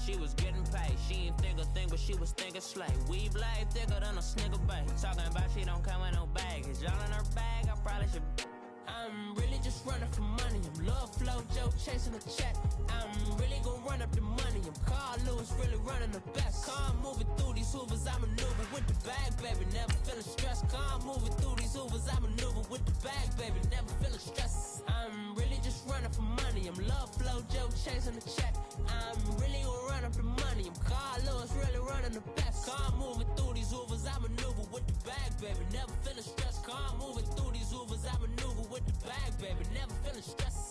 she was getting paid. She ain't think a thing, but she was thinking slay. We blade thicker than a Snicker bag. Talking about she don't come with no baggage. Y'all in her bag, I probably should. I'm really just running for money. I'm love flow, Joe chasing the check. I'm really gonna run up the money. I'm Carl Lewis, really running the best. Car moving through these Hoovers, I maneuver with the bag, baby. Never feeling stressed. Car moving through these Hoovers, I maneuver with the bag, baby. Never feeling stressed. I'm really just running for money. I'm love flow, Joe chasing the check. I'm really gonna run up the money. I'm Carl Lewis, really running the best. Car moving through these Hoovers, I maneuver with the bag, baby. Never feeling stressed. Car moving through these Hoovers, I maneuver with the bag, baby. Never feeling stressed.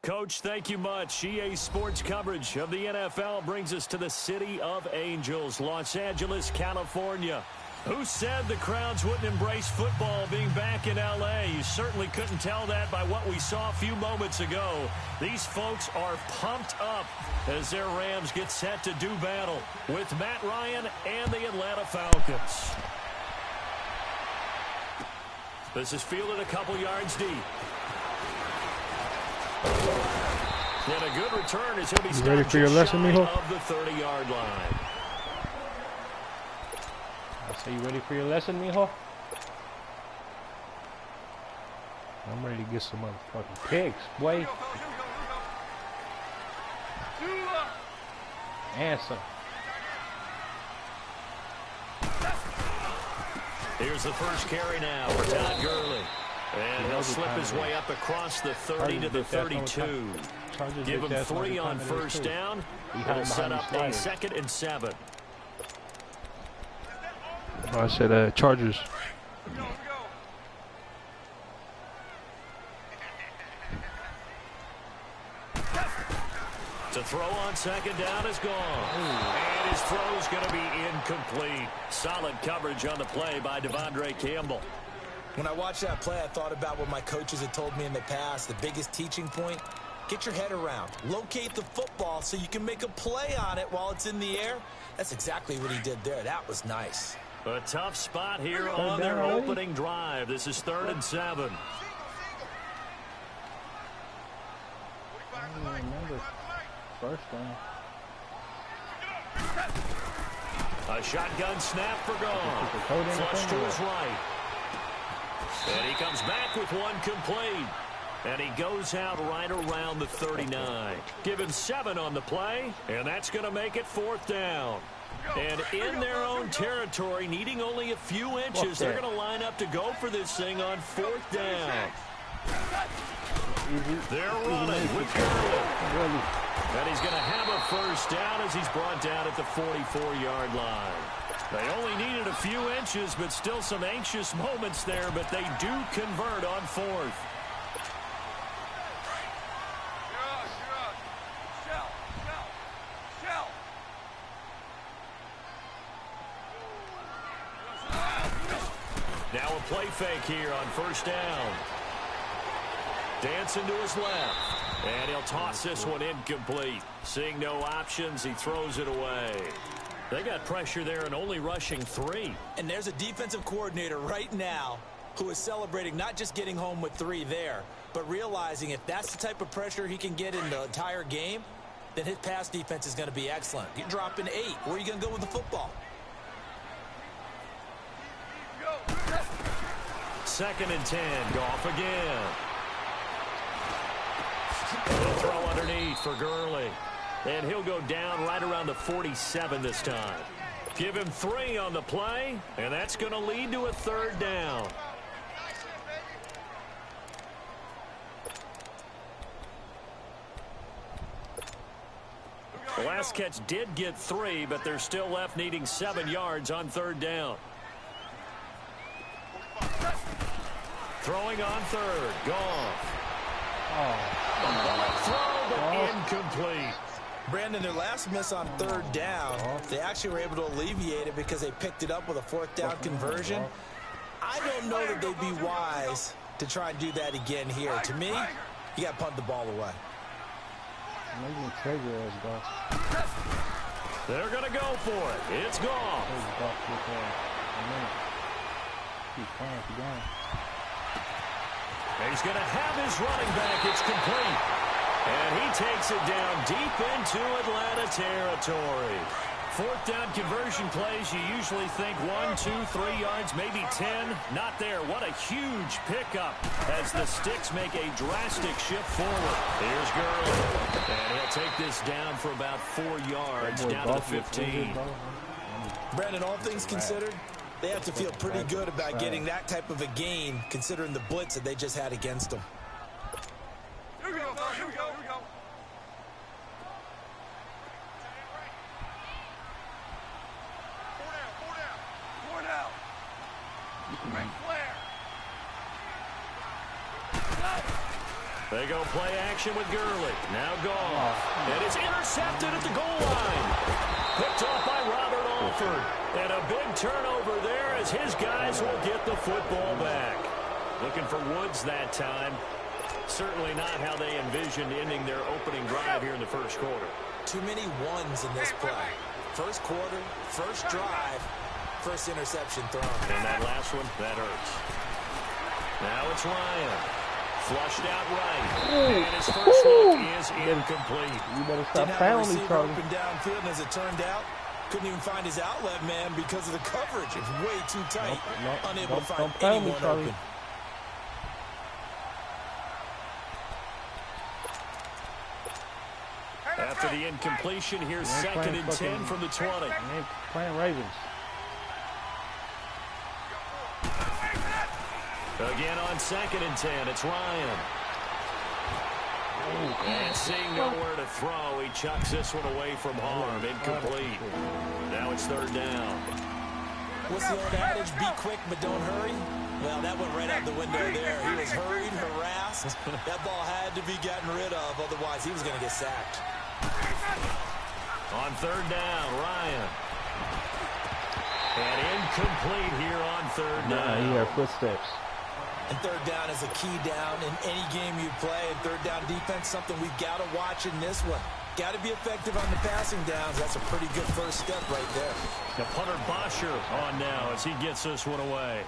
Coach, thank you much. EA Sports coverage of the NFL brings us to the City of Angels, Los Angeles, California. Who said the crowds wouldn't embrace football being back in L.A.? You certainly couldn't tell that by what we saw a few moments ago. These folks are pumped up as their Rams get set to do battle with Matt Ryan and the Atlanta Falcons. This is fielded a couple yards deep. And a good return as he'll be stopped ready for your lesson, Mijo? of the 30-yard line. So you ready for your lesson, Mijo? I'm ready to get some motherfucking picks, boy. And some. Here's the first carry now for Todd Gurley. And he'll slip his way up across the 30 to the 32. Give him 3 on first down. It'll set up a 2nd and 7. Oh, I said Chargers. To throw on 2nd down is gone. And his throw's going to be incomplete. Solid coverage on the play by Devondre Campbell. When I watched that play, I thought about what my coaches had told me in the past. The biggest teaching point, get your head around. Locate the football so you can make a play on it while it's in the air. That's exactly what he did there. That was nice. A tough spot here on their opening drive. This is 3rd and 7. I don't remember first down. A shotgun snap for Goff. Flush to his right. And he comes back with one complete. And he goes out right around the 39. Give him 7 on the play, and that's going to make it 4th down. And in their own territory, needing only a few inches, they're going to line up to go for this thing on 4th down. They're running with Gurley. And he's going to have a first down as he's brought down at the 44-yard line. They only needed a few inches, but still some anxious moments there, but they do convert on 4th. Now a play fake here on first down. Dancing to his left. And he'll toss this one incomplete. Seeing no options, he throws it away. They got pressure there and only rushing 3. And there's a defensive coordinator right now who is celebrating not just getting home with 3 there, but realizing if that's the type of pressure he can get in the entire game, then his pass defense is going to be excellent. You're dropping 8. Where are you going to go with the football? 2nd and 10. Goff again. The throw underneath for Gurley. And he'll go down right around the 47 this time. Give him 3 on the play, and that's going to lead to a 3rd down. The last catch did get 3, but they're still left needing 7 yards on 3rd down. Throwing on 3rd. Goff. Throw, but incomplete. Brandon, their last miss on 3rd down, they actually were able to alleviate it because they picked it up with a 4th down conversion. I don't know that they'd be wise to try and do that again here. To me, you got to punt the ball away. They're going to go for it. It's gone. He's going to have his running back. It's complete. And he takes it down deep into Atlanta territory. Fourth down conversion plays, you usually think 1, 2, 3 yards, maybe 10. Not there. What a huge pickup as the Sticks make a drastic shift forward. Here's Gurley. And he'll take this down for about 4 yards, down to the 15. Brandon, all things considered, they have to feel pretty good about getting that type of a gain, considering the blitz that they just had against them. Here we go, here we go, here we go. Four down. Right flare. They go play action with Gurley. Now gone. And it's intercepted at the goal line. Picked off by Robert Alford. And a big turnover there as his guys will get the football back. Looking for Woods that time. Certainly not how they envisioned ending their opening drive here in the first quarter. Too many ones in this play. First quarter, first drive, first interception thrown. And that last one, that hurts. Now it's Ryan. Flushed out right. And his first look is incomplete. You better stop fouling me, Charlie. Open downfield, and as it turned out, couldn't even find his outlet man because of the coverage. It's way too tight. Unable to find anyone open. After the incompletion, here's second and 10 from the 20. Playing Ravens. Again on second and 10, it's Ryan. And seeing nowhere to throw, he chucks this one away from harm. Incomplete. Now it's third down. What's the old adage? Be quick, but don't hurry. Well, that went right out the window there. He was hurried, harassed. That ball had to be gotten rid of, otherwise he was going to get sacked. On third down, Ryan. And incomplete here on third down. He heard footsteps. And third down is a key down in any game you play. And third down defense, something we've got to watch in this one. Got to be effective on the passing downs. That's a pretty good first step right there. The punter Bosher on now as he gets this one away.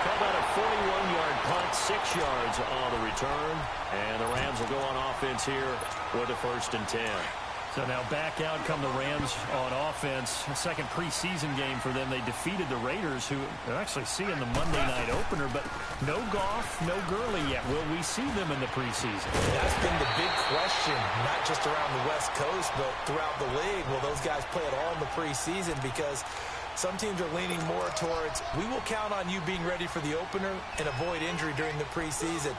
Called out a 41-yard punt, 6 yards on the return. And the Rams will go on offense here with a first and 10. So now back out come the Rams on offense. A second preseason game for them. They defeated the Raiders, who are actually seeing the Monday night opener, but no Goff, no Gurley yet. Will we see them in the preseason? That's been the big question, not just around the West Coast, but throughout the league. Will those guys play at all in the preseason? Because some teams are leaning more towards, we will count on you being ready for the opener and avoid injury during the preseason.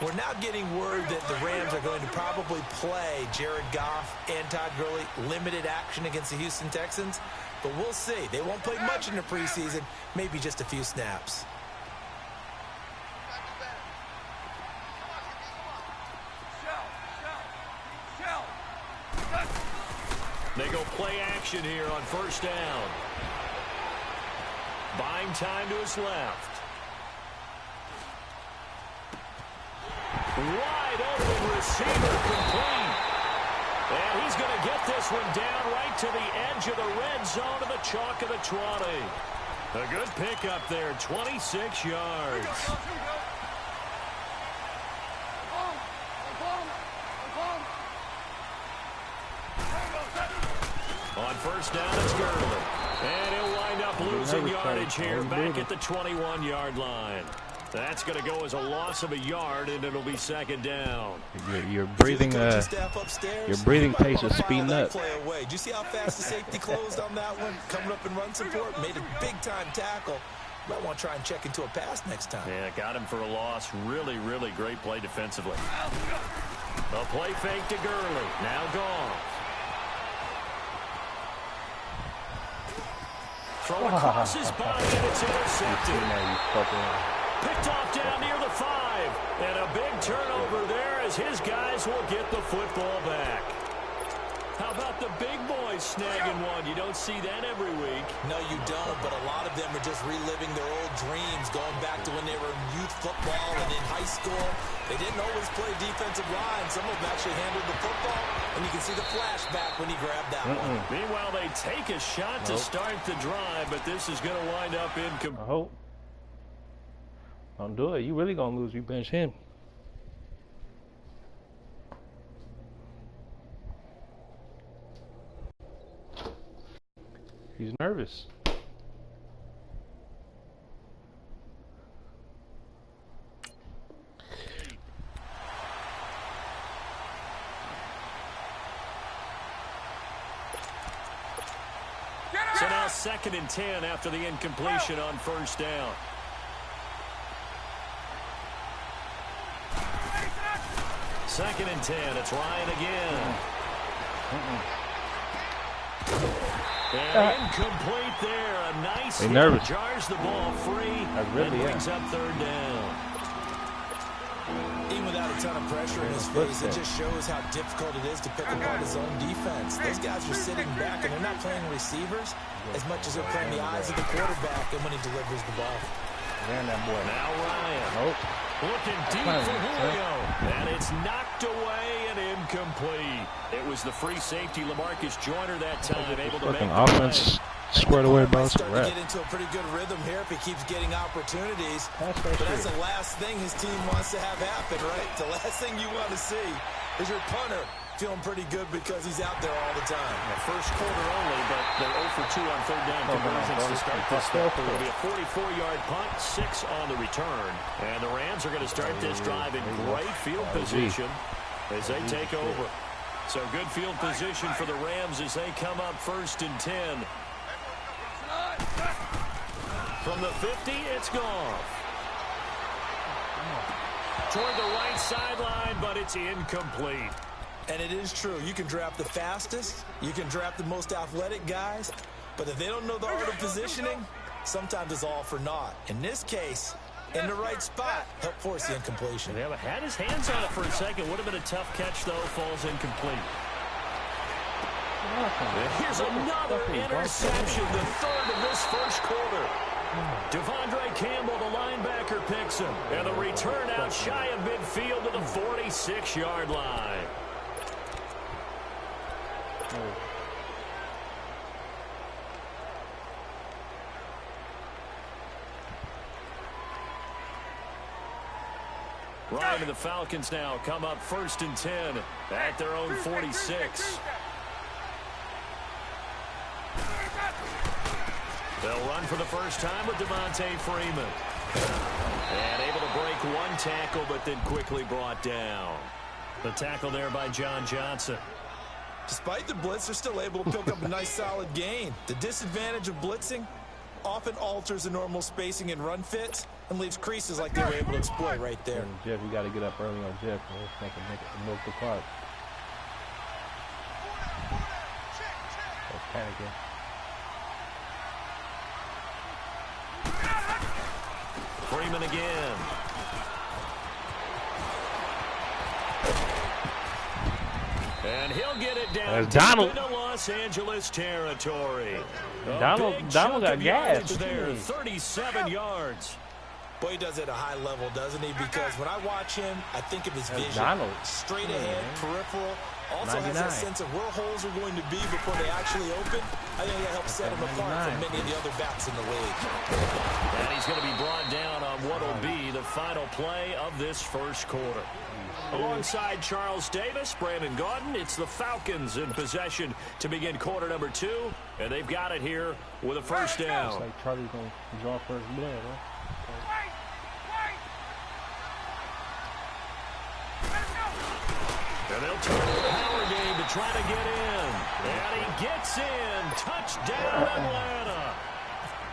We're now getting word that the Rams are going to probably play Jared Goff and Todd Gurley limited action against the Houston Texans. But we'll see. They won't play much in the preseason, maybe just a few snaps. They go play action here on first down. Buying time to his left. Wide open receiver complete. And he's going to get this one down right to the edge of the red zone of the chalk of the 20. A good pickup there, 26 yards. On first down, it's Gurley. And he'll wind up losing yardage here back at the 21-yard line. That's going to go as a loss of a yard, and it'll be second down. Your breathing pace is speeding up. Did you see how fast the safety closed on that one? Coming up in run support, made a big-time tackle. Might want to try and check into a pass next time. Yeah, got him for a loss. Really, really great play defensively. A play fake to Gurley. Now gone. Throw across his body, and it's intercepted. Picked off down near the 5. And a big turnover there as his guys will get the football back. How about the big boys snagging one? You don't see that every week. No, you don't, but a lot of them are just reliving their old dreams, going back to when they were in youth football and in high school. They didn't always play defensive line. Some of them actually handled the football, and you can see the flashback when he grabbed that one. Meanwhile, they take a shot to start the drive, but this is going to wind up incomplete. I hope. Don't do it. You really going to lose. You bench him. He's nervous. So now 2nd and 10 after the incompletion on first down. Second and 10. It's Ryan again. And incomplete there. A nice hit. Jars the ball free. And brings up 3rd down. Even without a ton of pressure in his face, it just shows how difficult it is to pick apart his own defense. Those guys are sitting back, and they're not playing receivers as much as they're playing the eyes of the quarterback and when he delivers the ball. Ran that boy. Now Ryan. Looking deep for Julio. And it's knocked away and incomplete. It was the free safety, LaMarcus Joyner, that time, able to make the offense squared away by us. Starting to get into a pretty good rhythm here if he keeps getting opportunities. But that's the last thing his team wants to have happen, right? The last thing you want to see is your punter feeling pretty good because he's out there all the time. First quarter only, but they're 0 for 2 on 3rd down conversions to start this stuff. It'll be a 44-yard punt, 6 on the return. And the Rams are going to start this drive in great field position as they take over. So good field position for the Rams as they come up 1st and 10. From the 50, it's gone. Toward the right sideline, but it's incomplete. And it is true. You can draft the fastest. You can draft the most athletic guys. But if they don't know the art of positioning, sometimes it's all for naught. In this case, in the right spot, helped force the incompletion. Yeah, but had his hands on it for a second. Would have been a tough catch, though. Falls incomplete. Here's another interception, the 3rd of this first quarter. Devondre Campbell, the linebacker, picks him. And the return out shy of midfield to the 46-yard line. Ryan and the Falcons now come up 1st and 10 at their own 46. They'll run for the first time with Devontae Freeman. And able to break one tackle, but then quickly brought down. The tackle there by John Johnson. Despite the blitz, they're still able to pick up a nice solid gain. The disadvantage of blitzing often alters the normal spacing and run fits and leaves creases like they were able to exploit right there. And Jeff, you got to get up early on Jeff. Make it milk the clock. They're panicking. Freeman again. And he'll get it down into Los Angeles territory. Donald got gas there, 37 yards. Boy, he does it at a high level, doesn't he? Because when I watch him, I think of his vision. Straight ahead, peripheral. Also 99. Has that sense of where holes are going to be before they actually open. I think that helps set him apart from many of the other backs in the league. And he's going to be brought down on what will be the final play of this first quarter. Alongside Charles Davis, Brandon Gaudin, it's the Falcons in possession to begin quarter number 2. And they've got it here with a first down. Looks like Charlie's going to draw first blood, huh? And they'll turn the power game to try to get in. And he gets in. Touchdown, Atlanta.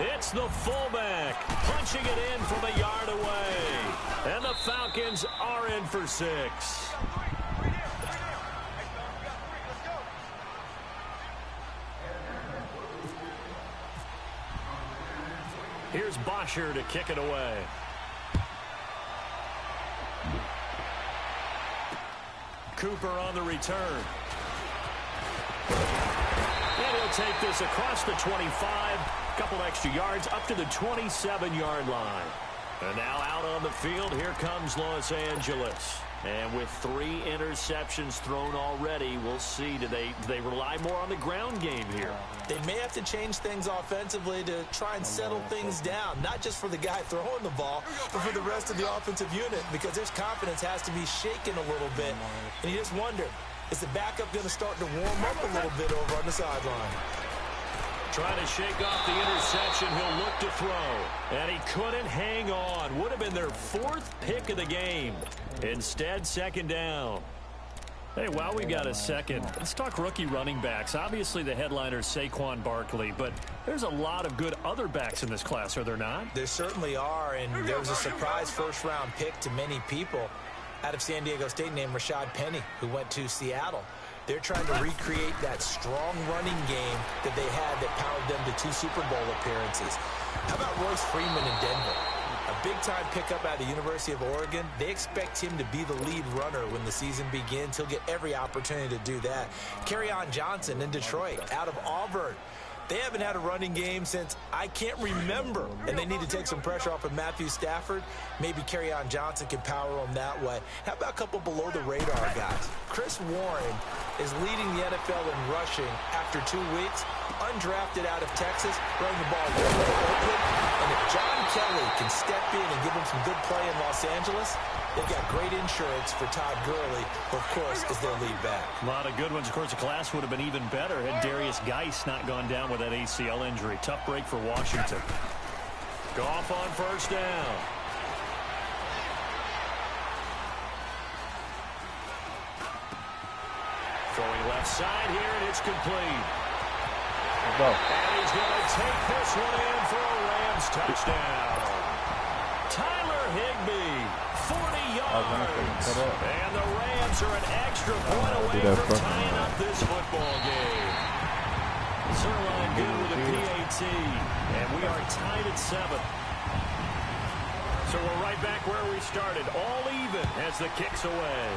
It's the fullback punching it in from a yard away. And the Falcons are in for 6. Here's Bosher to kick it away. Cooper on the return. And he'll take this across the 25, a couple extra yards, up to the 27-yard line. And now out on the field, here comes Los Angeles. And with 3 interceptions thrown already, we'll see. Do they rely more on the ground game here? They may have to change things offensively to try and settle things down, not just for the guy throwing the ball, but for the rest of the offensive unit, because their confidence has to be shaken a little bit. And you just wonder, is the backup going to start to warm up a little bit over on the sideline? Trying to shake off the interception. He'll look to throw. And he couldn't hang on. Would have been their 4th pick of the game. Instead, 2nd down. Hey, while we got a second, let's talk rookie running backs. Obviously, the headliner is Saquon Barkley, but there's a lot of good other backs in this class, are there not? There certainly are, and there was a surprise first-round pick to many people out of San Diego State named Rashad Penny, who went to Seattle. They're trying to recreate that strong running game that they had that powered them to 2 Super Bowl appearances. How about Royce Freeman in Denver? A big-time pickup out of the University of Oregon. They expect him to be the lead runner when the season begins. He'll get every opportunity to do that. Kerryon Johnson in Detroit, out of Auburn. They haven't had a running game since I can't remember, and they need to take some pressure off of Matthew Stafford. Maybe Kerryon Johnson can power them that way. How about a couple below-the-radar guys? Chris Warren is leading the NFL in rushing after 2 weeks, undrafted out of Texas, running the ball way open. And if John Kelly can step in and give him some good play in Los Angeles, they've got great insurance for Todd Gurley, who, of course, is their lead back. A lot of good ones. Of course, the class would have been even better had Darius Geis not gone down with that ACL injury. Tough break for Washington. Goff on 1st down. Throwing left side here, and it's complete. Go. And he's going to take this one in for a Rams touchdown. Tyler Higbee, 40 yards. And the Rams are an extra point away from tying up this football game. Sirline good with a PAT. And we are tied at 7. So we're right back where we started. All even as the kick's away.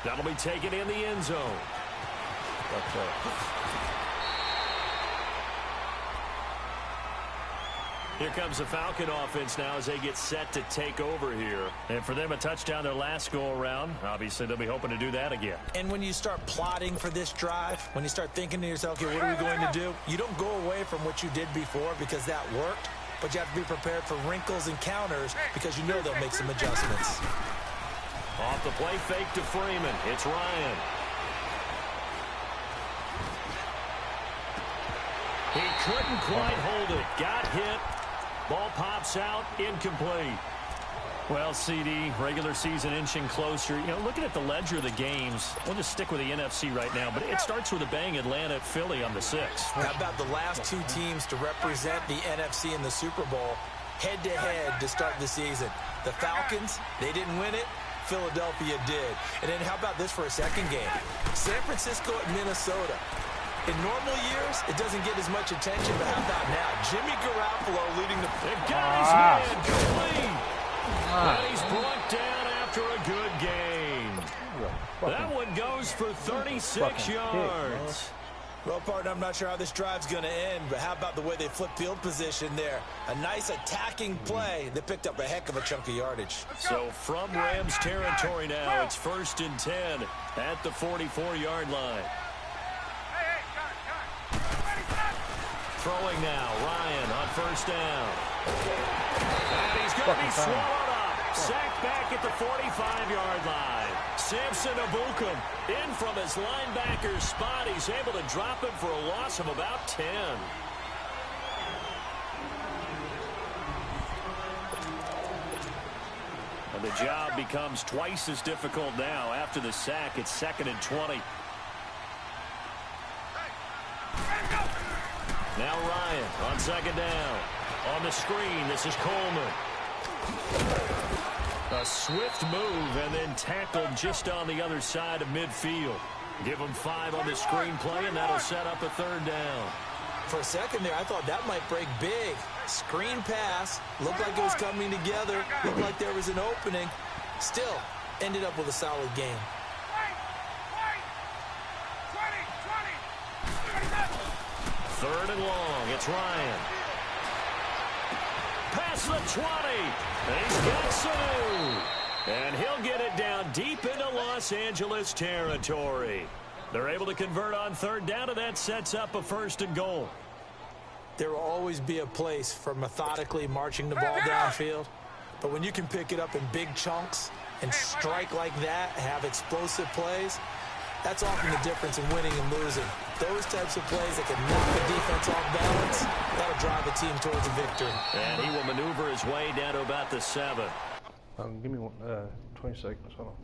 That'll be taken in the end zone. That's it. Here comes the Falcon offense now as they get set to take over here. And for them, a touchdown their last go-around. Obviously, they'll be hoping to do that again. And when you start plotting for this drive, when you start thinking to yourself, okay, what are we going to do? You don't go away from what you did before because that worked, but you have to be prepared for wrinkles and counters because you know they'll make some adjustments. Off the play fake to Freeman. It's Ryan. He couldn't quite hold it. Got hit. Ball pops out. Incomplete. Well, CD, regular season inching closer. You know, looking at the ledger of the games, we'll just stick with the NFC right now, but it starts with a bang. Atlanta at Philly on the 6th. How about the last 2 teams to represent the NFC in the Super Bowl head-to-head to start the season? The Falcons, they didn't win it. Philadelphia did. And then how about this for a second game? San Francisco at Minnesota. In normal years, it doesn't get as much attention, but how about now? Jimmy Garoppolo leading the... They've got his man complete. And he's brought down after a good game. That one goes for 36 yards. Well, partner, I'm not sure how this drive's going to end, but how about the way they flipped field position there? A nice attacking play that picked up a heck of a chunk of yardage. So from Rams territory now, it's 1st and 10 at the 44-yard line. Throwing now, Ryan on 1st down. And he's going to be swallowed up. Sacked back at the 45-yard line. Samson Abukum in from his linebacker spot. He's able to drop him for a loss of about 10. And the job becomes twice as difficult now after the sack. It's 2nd and 20. Now Ryan on 2nd down. On the screen, this is Coleman. A swift move and then tackled just on the other side of midfield. Give him 5 on the screen play, and that'll set up a 3rd down. For a second there, I thought that might break big. Screen pass. Looked like it was coming together. Looked like there was an opening. Still, ended up with a solid game. Third and long. It's Ryan. Past the 20. He's got Sanu. And he'll get it down deep into Los Angeles territory. They're able to convert on third down, and that sets up a 1st and goal. There will always be a place for methodically marching the ball downfield. But when you can pick it up in big chunks and strike like that, have explosive plays, that's often the difference in winning and losing. Those types of plays that can knock the defense off balance, that'll drive the team towards a victory. And he will maneuver his way down to about the 7. Give me 20 seconds. Hold on.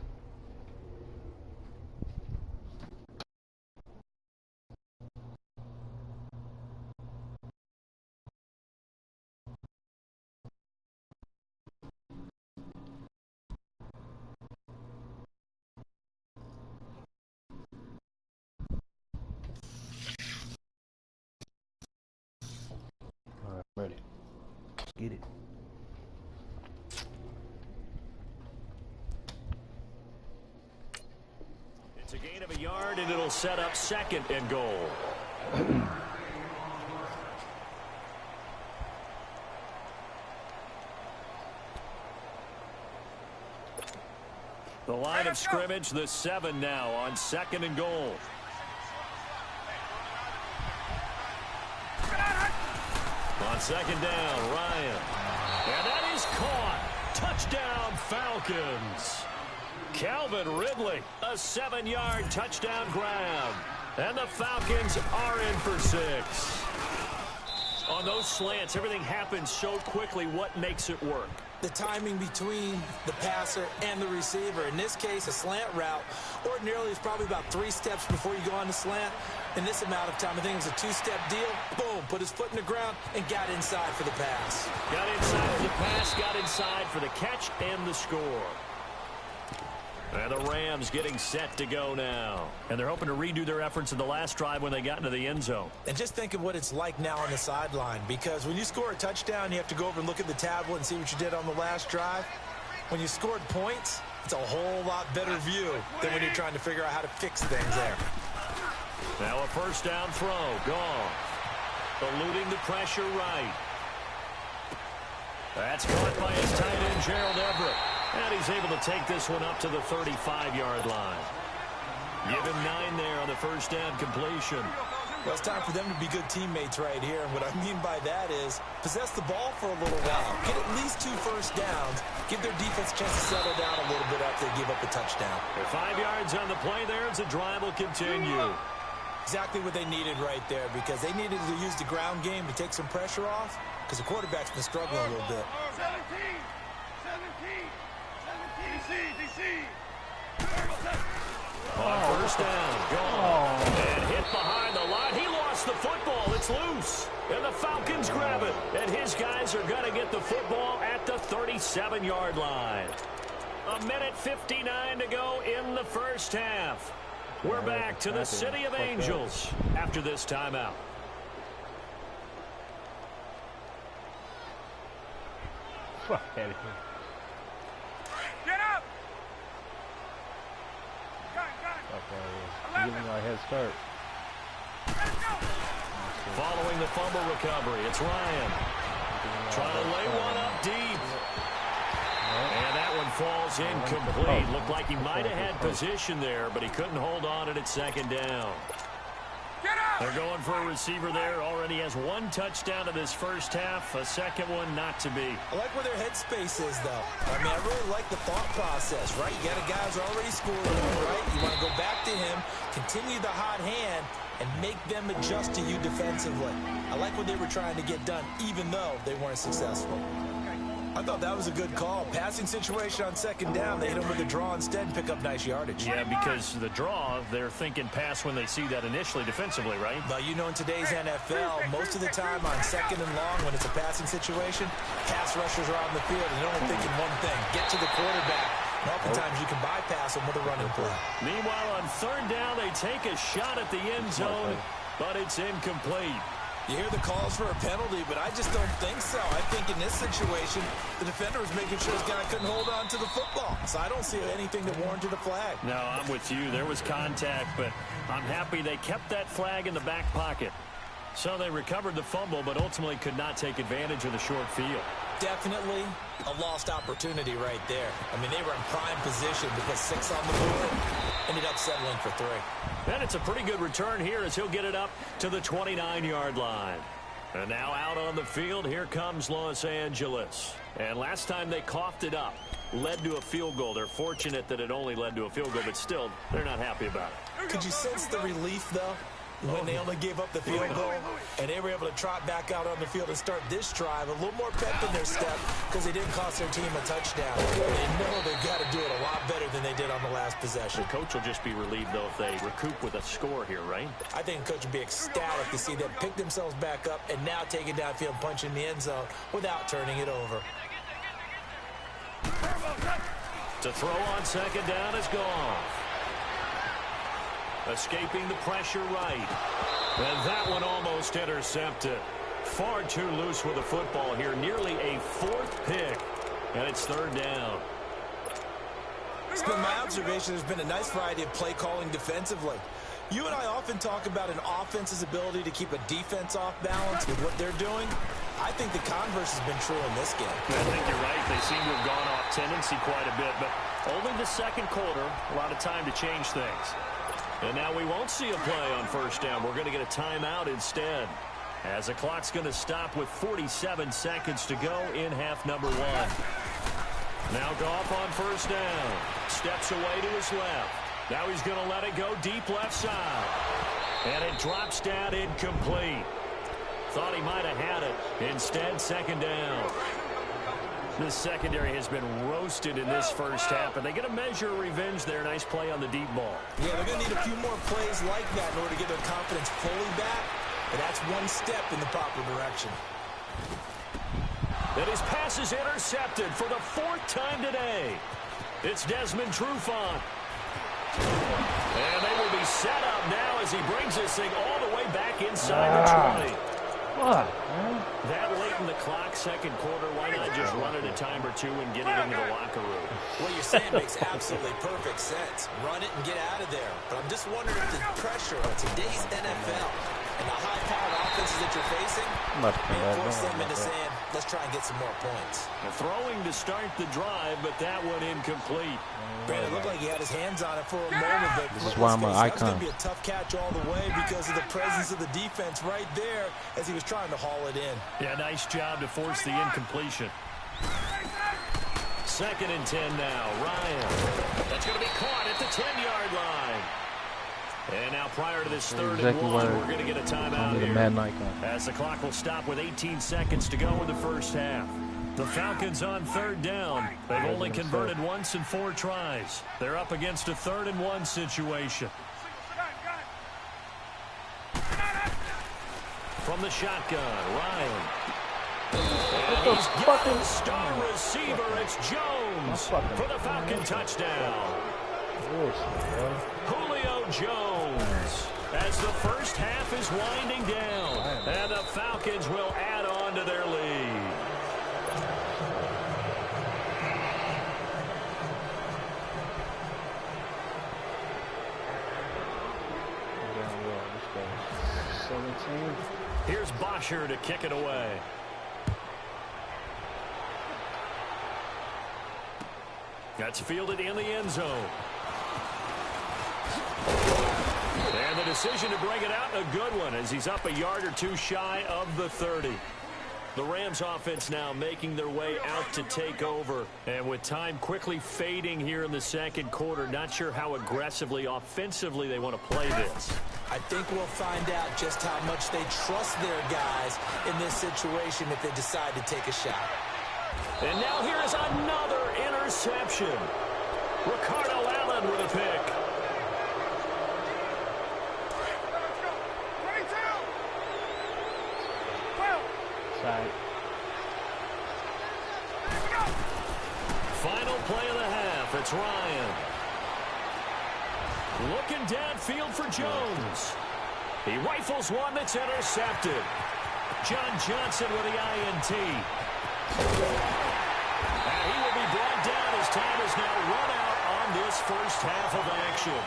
All right, ready. Let's get it. It's a gain of a yard, and it'll set up 2nd and goal. The line of scrimmage, the 7 now on 2nd and goal. On 2nd down, Ryan. And that is caught. Touchdown, Falcons. Calvin Ridley, a 7-yard touchdown grab. And the Falcons are in for 6. On those slants, everything happens so quickly. What makes it work? The timing between the passer and the receiver. In this case, a slant route ordinarily is probably about 3 steps before you go on the slant. In this amount of time, I think it was a 2-step deal. Boom, put his foot in the ground and got inside for the pass. Got inside for the pass, got inside for the catch and the score. And the Rams getting set to go now. And they're hoping to redo their efforts in the last drive when they got into the end zone. And just think of what it's like now on the sideline, because when you score a touchdown, you have to go over and look at the tablet and see what you did on the last drive. When you scored points, it's a whole lot better view than when you're trying to figure out how to fix things there. Now a 1st down throw. Gone. Eluding the pressure right. That's caught by his tight end, Gerald Everett. And he's able to take this one up to the 35-yard line. Give him 9 there on the 1st down completion. Well, it's time for them to be good teammates right here. And what I mean by that is possess the ball for a little while. Get at least 2 first downs. Give their defense a chance to settle down a little bit after they give up a touchdown. They're 5 yards on the play there as the drive will continue. Exactly what they needed right there, because they needed to use the ground game to take some pressure off, because the quarterback's been struggling a little bit. 17. DC. On 1st down, gone. And hit behind the line. He lost the football. It's loose. And the Falcons grab it. And his guys are going to get the football at the 37-yard line. 1:59 to go in the 1st half. We're back to the City of Angels after this timeout. Fuck out of here. Get up! Giving our head start. Following the fumble recovery, it's Ryan. Trying to lay one up deep. And that one falls incomplete. Looked like he might have had position there, but he couldn't hold on at 2nd down. They're going for a receiver there. Already has 1 touchdown in this 1st half. A 2nd one not to be. I like where their headspace is, though. I mean, I really like the thought process, right? You got a guy who's already scored, right? You want to go back to him, continue the hot hand, and make them adjust to you defensively. I like what they were trying to get done, even though they weren't successful. I thought that was a good call. Passing situation on 2nd down, they hit him with a draw instead and pick up nice yardage. Yeah, because the draw, they're thinking pass when they see that initially defensively, right? But you know, in today's NFL, most of the time on 2nd and long, when it's a passing situation, pass rushers are on the field and they're only thinking one thing: get to the quarterback. And oftentimes you can bypass them with a running play. Meanwhile, on 3rd down, they take a shot at the end zone, but it's incomplete. You hear the calls for a penalty, but I just don't think so. I think in this situation, the defender was making sure his guy couldn't hold on to the football. So I don't see anything that warranted a flag. No, I'm with you. There was contact, but I'm happy they kept that flag in the back pocket. So they recovered the fumble, but ultimately could not take advantage of the short field. Definitely a lost opportunity right there. I mean, they were in prime position to put 6 on the board. Ended up settling for 3. And it's a pretty good return here as he'll get it up to the 29-yard line. And now out on the field, here comes Los Angeles. And last time they coughed it up, led to a field goal. They're fortunate that it only led to a field goal, but still, they're not happy about it. Could you sense the relief, though, when they only gave up the field goal and they were able to trot back out on the field and start this drive? A little more pep in their step because they didn't cost their team a touchdown. They know they've got to do it a lot better than they did on the last possession. The coach will just be relieved, though, if they recoup with a score here, right? I think the coach would be ecstatic to see them pick themselves back up and now take it downfield and punch in the end zone without turning it over. To throw on second down is gone. Escaping the pressure right. And that one almost intercepted. Far too loose with the football here. Nearly a 4th pick. And it's 3rd down. It's been my observation there's been a nice variety of play calling defensively. You and I often talk about an offense's ability to keep a defense off balance with what they're doing. I think the converse has been true in this game. I think you're right. They seem to have gone off tendency quite a bit, but only the second quarter, a lot of time to change things. And now we won't see a play on 1st down. We're going to get a timeout instead, as the clock's going to stop with 47 seconds to go in half number 1. Now Goff on 1st down. Steps away to his left. Now he's going to let it go deep left side. And it drops down incomplete. Thought he might have had it. Instead, 2nd down. This secondary has been roasted in this first half, and they get a measure of revenge there. Nice play on the deep ball. Yeah, they're going to need a few more plays like that in order to get their confidence fully back, but that's one step in the proper direction. And his pass is intercepted for the 4th time today. It's Desmond Trufant. And they will be set up now as he brings this thing all the way back inside the 20. What, man? That late in the clock, second quarter, why not just run it a time or two and get it into the locker room? What you're saying makes absolutely perfect sense. Run it and get out of there. But I'm just wondering if the pressure of today's NFL and the high-powered offenses that you're facing may force them into saying, let's try and get some more points. Throwing to start the drive, but that one incomplete. Brandon, it looked like he had his hands on it for a moment, but this is why I'm an icon. That's going to be a tough catch all the way because of the presence of the defense right there as he was trying to haul it in. Yeah, nice job to force the incompletion. 2nd and 10 now. Ryan. That's going to be caught at the 10-yard line. And now prior to this 3rd and 1, we're going to get a timeout here. As the clock will stop with 18 seconds to go in the first half. The Falcons on 3rd down. They've only converted once in 4 tries. They're up against a 3rd and 1 situation. From the shotgun, Ryan. And he's got a star receiver. It's Jones for the Falcon touchdown. Julio Jones as the first half is winding down. And the Falcons will add on to their lead. Here's Bosher to kick it away. That's fielded in the end zone. And the decision to bring it out, a good one, as he's up a yard or two shy of the 30. The Rams offense now making their way out to take over. And with time quickly fading here in the second quarter, not sure how aggressively, offensively they want to play this. I think we'll find out just how much they trust their guys in this situation if they decide to take a shot. And now here is another interception. Ricardo Allen with a pick. Final play of the half. It's Ryan. Looking downfield for Jones. He rifles one that's intercepted. John Johnson with the INT. And he will be brought down as time is now run out on this first half of action.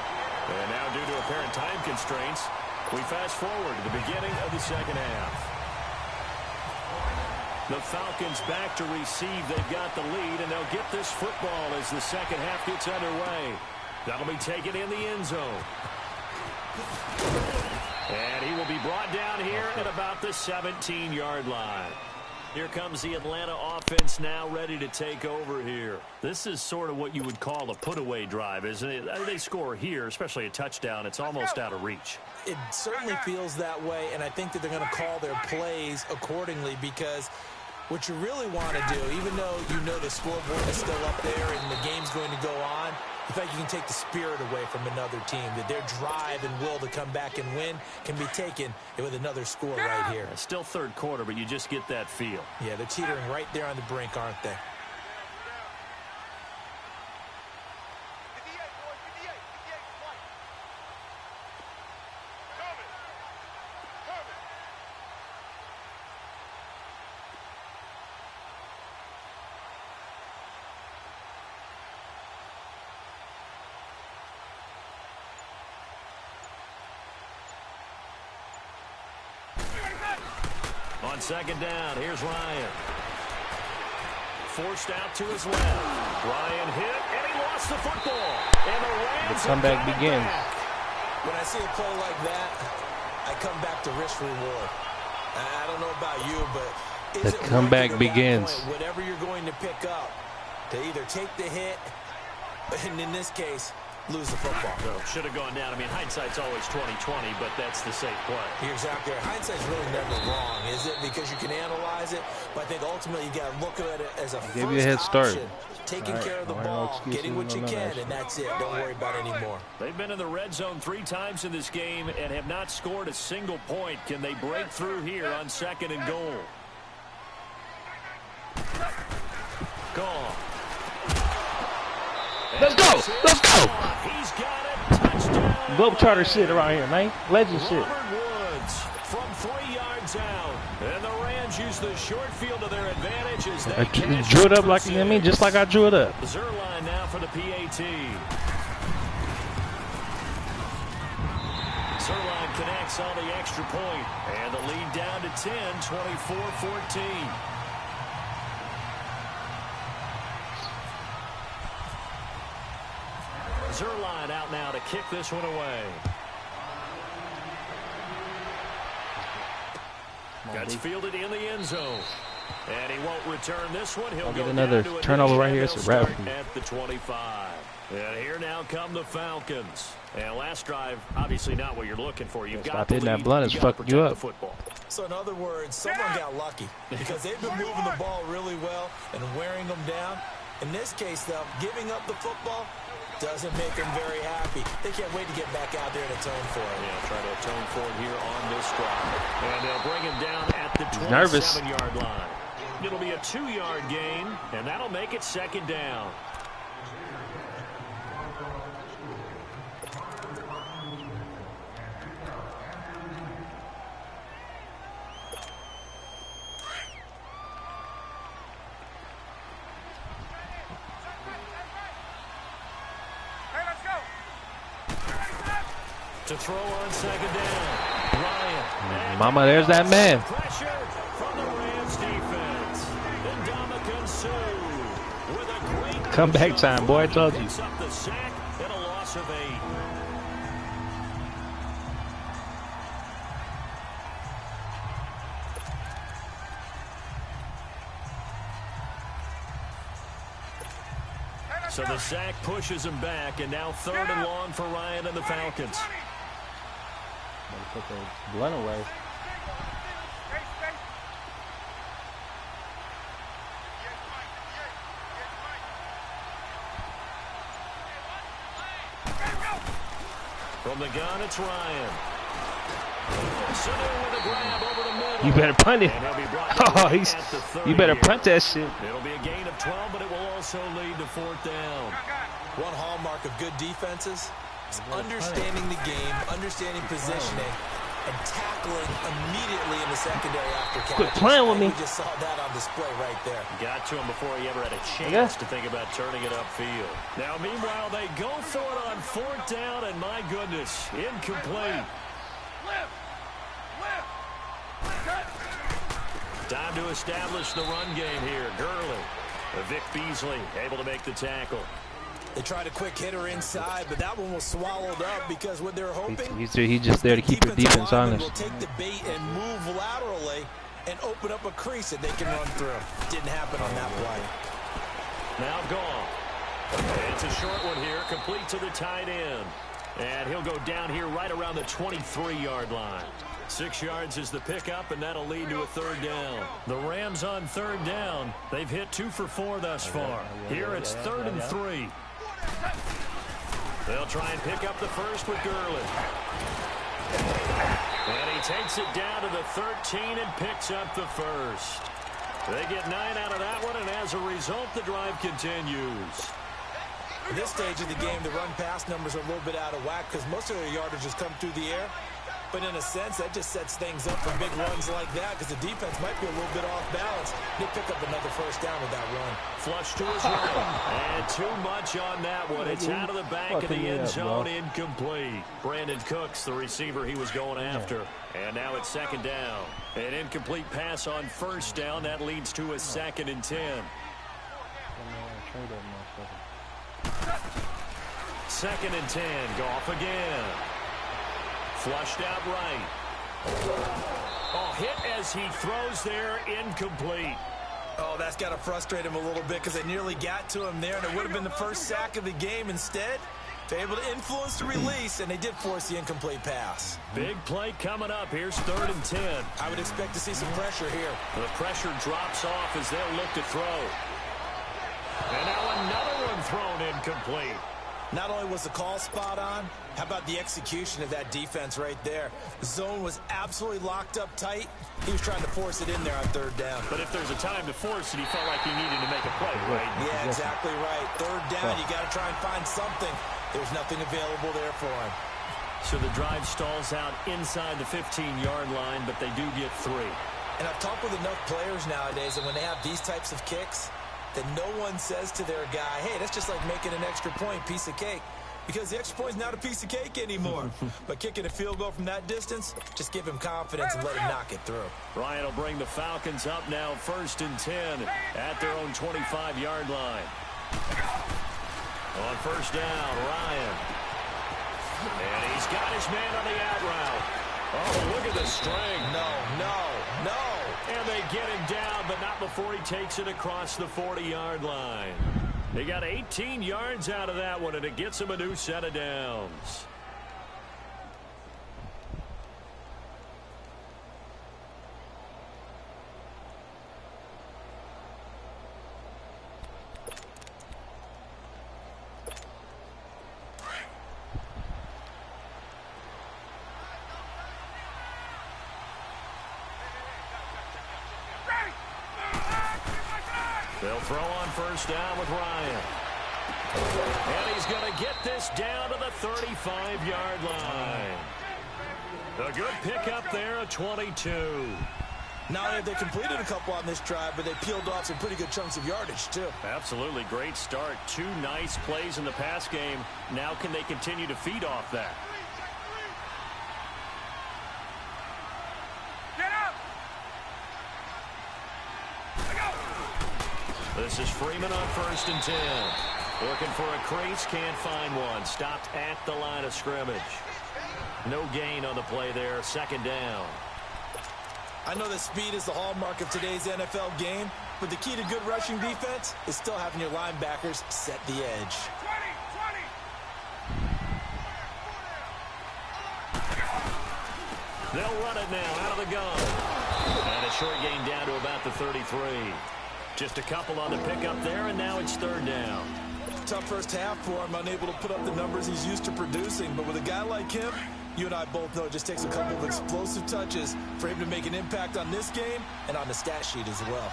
And now due to apparent time constraints, We fast forward to the beginning of the second half. The Falcons back to receive. They've got the lead, and they'll get this football as the second half gets underway. That'll be taken in the end zone. And he will be brought down here at about the 17-yard line. Here comes the Atlanta offense now ready to take over here. This is sort of what you would call a put-away drive, isn't it? They score here, especially a touchdown. It's almost out of reach. It certainly feels that way, and I think that they're going to call their plays accordingly, because what you really want to do, even though you know the scoreboard is still up there and the game's going to go on, I think you can take the spirit away from another team, that their drive and will to come back and win can be taken with another score right here. It's still third quarter, but you just get that feel. Yeah, they're teetering right there on the brink, aren't they? On second down, here's Ryan. Forced out to his left. Ryan hit, and he lost the football. And the Rams comeback begins. When I see a play like that, I come back to risk reward. I don't know about you, but the comeback begins. Whatever you're going to pick up, to either take the hit, and in this case, lose the football. Should have gone down. I mean, hindsight's always 20/20, but that's the safe play. You're exactly right. Hindsight's really never wrong, is it? Because you can analyze it, but I think ultimately you got to look at it as a give you a head start. Option. Taking care of the ball, getting what you can, and that's it. Don't worry about it anymore. They've been in the red zone 3 times in this game and have not scored a single point. Can they break through here on second and goal? Gone. Let's go! Let's go! He's got it. Touchdown. Globetrotter shit around here, man. Legend shit. Robert Woods from 3 yards out. And the Rams use the short field to their advantage as they drew it up like, I mean, just like I drew it up. Zerline now for the PAT. Zerline connects on the extra point. And the lead down to 10, 24-14. Zerline out now to kick this one away. Gets fielded in the end zone. And he won't return this one. He'll get go another down to turnover right here. It's a wrap. At the 25. And here now come the Falcons. And last drive, obviously not what you're looking for. You've got hitting that blunt is fucking you up. So in other words, someone got lucky because they've been moving the ball really well and wearing them down. In this case, though, giving up the football doesn't make them very happy. They can't wait to get back out there and atone for it. Yeah, try to atone for it here on this drive. And they'll bring him down at the 27-yard line. It'll be a 2-yard gain, and that'll make it second down. To throw on second down. Ryan. Mama, there's that man. Pressure from the Rams defense. Ndamukong Suh with a great comeback time, boy, I told you. Picks up the sack and a loss of 8. So the sack pushes him back, and now 3rd and long for Ryan and the Falcons. Put the blunt away. From the gun, it's Ryan. Sanu with a grab over the middle. You better punt it. Oh, you better punt that shit. It'll be a gain of 12, but it will also lead to 4th down. One hallmark of good defenses is understanding the game, understanding positioning, and tackling immediately in the secondary after catch. Quit playing with me. We just saw that on display right there. Got to him before he ever had a chance to think about turning it upfield. Now, meanwhile, they go for it on 4th down, and my goodness, incomplete. Time to establish the run game here. Gurley. Vic Beasley able to make the tackle. They tried a quick hitter inside, but that one was swallowed up because what they're hoping... He's just there to keep your defense honest. Will take the bait and move laterally and open up a crease that they can run through. Didn't happen on that play. Now gone. And it's a short one here, complete to the tight end. And he'll go down here right around the 23-yard line. 6 yards is the pickup, and that'll lead to a third down. The Rams on third down. They've hit 2 for 4 thus far. Here it's 3rd and 3. They'll try and pick up the first with Gurley. And he takes it down to the 13 and picks up the first. They get 9 out of that one, and as a result, the drive continues. At this stage of the game, the run-pass numbers are a little bit out of whack because most of their yardage has come through the air. But in a sense, that just sets things up for big runs like that because the defense might be a little bit off balance. They pick up another first down with that run. Flush to his right. And too much on that one. It's out of the back of the end zone, incomplete. Brandon Cooks, the receiver he was going after. And now it's 2nd down. An incomplete pass on 1st down. That leads to a 2nd and 10. 2nd and 10. Goff again. Flushed out right. Oh, hit as he throws there, incomplete. Oh, that's got to frustrate him a little bit because they nearly got to him there, and it would have been the first sack of the game. Instead, they're able to influence the release, and they did force the incomplete pass. Big play coming up. Here's 3rd and 10. I would expect to see some pressure here. The pressure drops off as they'll look to throw. And now another one thrown incomplete. Not only was the call spot on, how about the execution of that defense right there? The zone was absolutely locked up tight. He was trying to force it in there on 3rd down. But if there's a time to force it, he felt like he needed to make a play, right? Yeah, exactly right. 3rd down, you got to try and find something. There's nothing available there for him. So the drive stalls out inside the 15-yard line, but they do get 3. And I've talked with enough players nowadays, and when they have these types of kicks, that no one says to their guy, hey, that's just like making an extra point, piece of cake. Because the extra point is not a piece of cake anymore. But kicking a field goal from that distance, just give him confidence and let him knock it through. Ryan will bring the Falcons up now 1st and 10 at their own 25-yard line. On 1st down, Ryan. And he's got his man on the out route. Oh, look at the string. No. And they get him down, but not before he takes it across the 40-yard line. They got 18 yards out of that one, and it gets him a new set of downs. They'll throw on 1st down with Ryan. And he's going to get this down to the 35-yard line. A good pickup there at 22. Not only have they completed a couple on this drive, but they peeled off some pretty good chunks of yardage, too. Absolutely. Great start. 2 nice plays in the pass game. Now can they continue to feed off that? This is Freeman on 1st and 10. Looking for a crease, can't find one. Stopped at the line of scrimmage. No gain on the play there, 2nd down. I know that speed is the hallmark of today's NFL game, but the key to good rushing defense is still having your linebackers set the edge. 20. They'll run it now out of the gun. And a short gain down to about the 33. Just a couple on the pickup there, and now it's 3rd down. Tough first half for him, unable to put up the numbers he's used to producing. But with a guy like him, you and I both know it just takes a couple of explosive touches for him to make an impact on this game and on the stat sheet as well.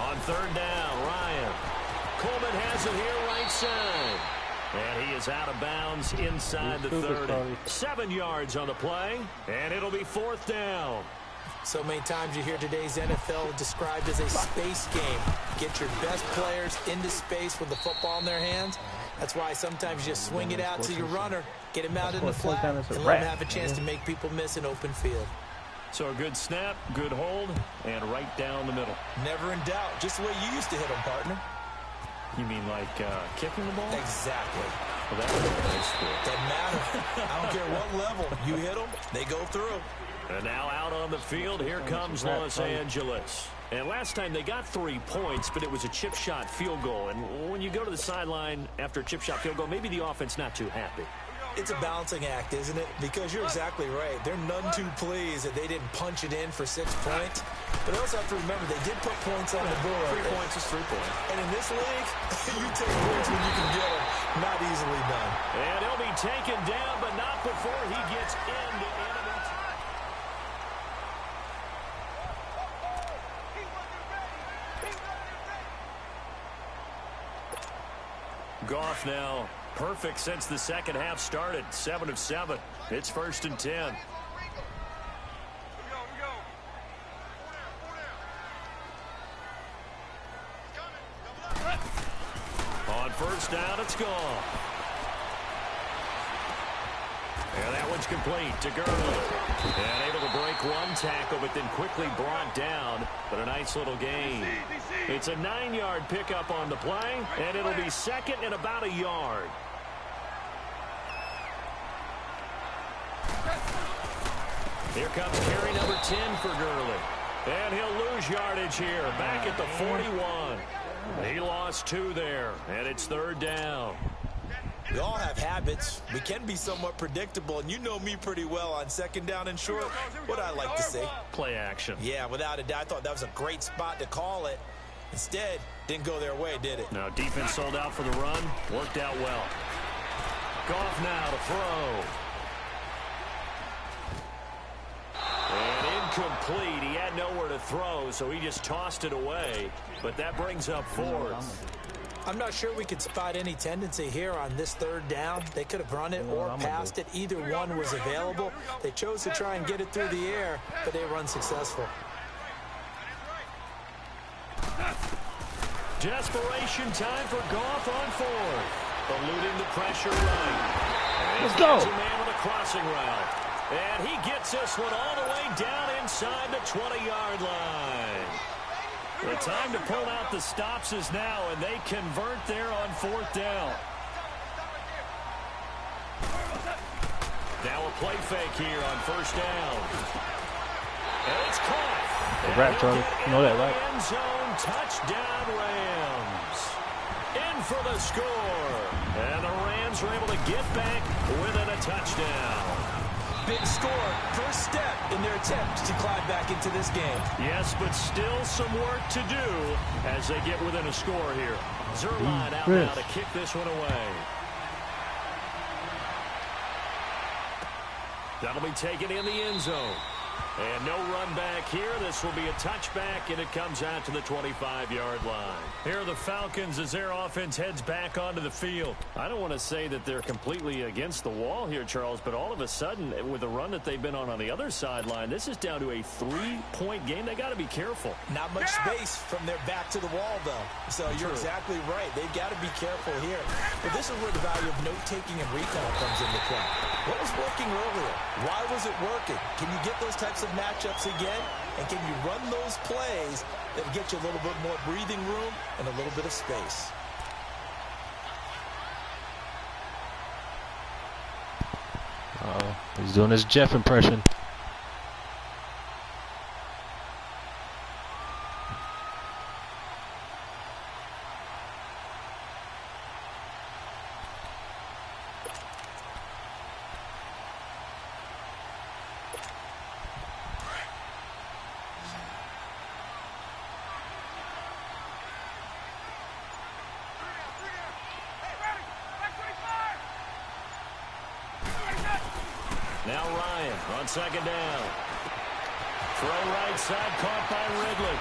On 3rd down, Ryan. Coleman has it here right side. And he is out of bounds inside the 30. 7 yards on the play, and it'll be 4th down. So many times you hear today's NFL described as a space game. Get your best players into space with the football in their hands, That's why sometimes you just swing it out to your runner, get him out in the flat, and let him have a chance to make people miss an open field. So a good snap, good hold, and right down the middle. Never in doubt. Just the way you used to hit them, partner. You mean like kicking the ball? Exactly. Well, that's a nice sport. Doesn't matter. I don't care what level. You hit them, they go through. And now out on the field, here comes Los Angeles. And last time they got 3 points, but it was a chip shot field goal. And when you go to the sideline after a chip shot field goal, maybe the offense not too happy. It's a balancing act, isn't it? Because you're exactly right. They're none too pleased that they didn't punch it in for 6 points. But they also have to remember they did put points on the board. 3 points is 3 points. And in this league, you take points when you can get them. Not easily done. And he'll be taken down, but not before he gets into enemy. Goff now perfect since the second half started. 7 of 7. It's 1st and 10. On 1st down, it's gone. And that one's complete to Gurley. And able to break 1 tackle, but then quickly brought down. But a nice little gain. It's a 9-yard pickup on the play, and it'll be 2nd and about a yard. Here comes carry number 10 for Gurley. And he'll lose yardage here, back at the 41. He lost 2 there, and it's 3rd down. We all have habits. We can be somewhat predictable, and you know me pretty well on 2nd down and short. What I like to say. Play action. Yeah, without a doubt. I thought that was a great spot to call it. Instead, didn't go their way, did it? Now, defense sold out for the run. Worked out well. Goff now to throw. And incomplete. He had nowhere to throw, so he just tossed it away. But that brings up 4th. I'm not sure we could spot any tendency here on this 3rd down. They could have run it or passed it. Either one was available. They chose to try and get it through the air, but they were unsuccessful. Desperation time for Goff on 4th. Eluding the pressure right. Let's go. A man with a crossing route. And he gets this one all the way down inside the 20-yard line. The time to pull out the stops is now, and they convert there on 4th down. Now a play fake here on 1st down. And it's caught. Congrats, Charlie. You know that, right? End zone touchdown, Rams. In for the score. And the Rams are able to get back within a touchdown. Big score. First step in their attempt to climb back into this game. Yes, but still some work to do as they get within a score here. Zerline out now to kick this one away. That'll be taken in the end zone. And no run back here. This will be a touchback, and it comes out to the 25-yard line. Here are the Falcons as their offense heads back onto the field. I don't want to say that they're completely against the wall here, Charles, but all of a sudden, with the run that they've been on the other sideline, this is down to a 3-point game. They got to be careful. Not much space from their back to the wall, though. So you're exactly right. They've got to be careful here. But this is where the value of note-taking and recall comes into play. What was working earlier? Why was it working? Can you get those types of matchups again? And can you run those plays that will get you a little bit more breathing room and a little bit of space? He's doing his Jeff impression. Now Ryan on 2nd down. Throw right side, caught by Ridley.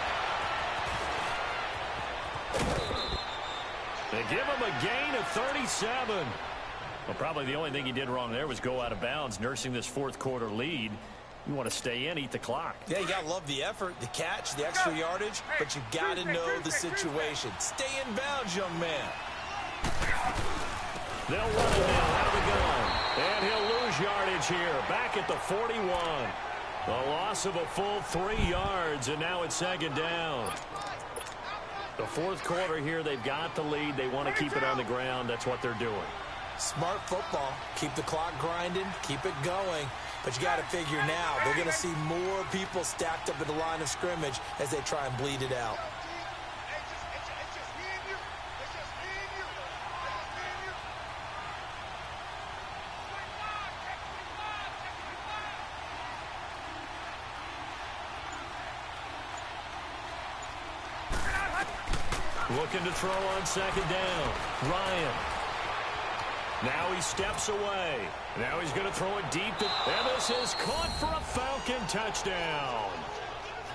They give him a gain of 37. Well, probably the only thing he did wrong there was go out of bounds, nursing this 4th quarter lead. You want to stay in, eat the clock. Yeah, you got to love the effort, the catch, the extra yardage, but you got to know the situation. Stay in bounds, young man. They'll run it now out of the gun. And he'll lose yardage here. Back at the 41. A loss of a full 3 yards, and now it's second down. The fourth quarter here, they've got the lead. They want to keep it on the ground. That's what they're doing. Smart football. Keep the clock grinding. Keep it going. But you got to figure now, they're going to see more people stacked up at the line of scrimmage as they try and bleed it out. Looking to throw on second down. Ryan. Now he steps away. Now he's going to throw it deep. And this is caught for a Falcon touchdown.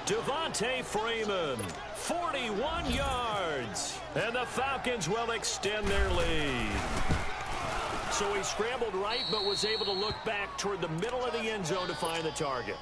Devontae Freeman, 41 yards. And the Falcons will extend their lead. So he scrambled right, but was able to look back toward the middle of the end zone to find the target.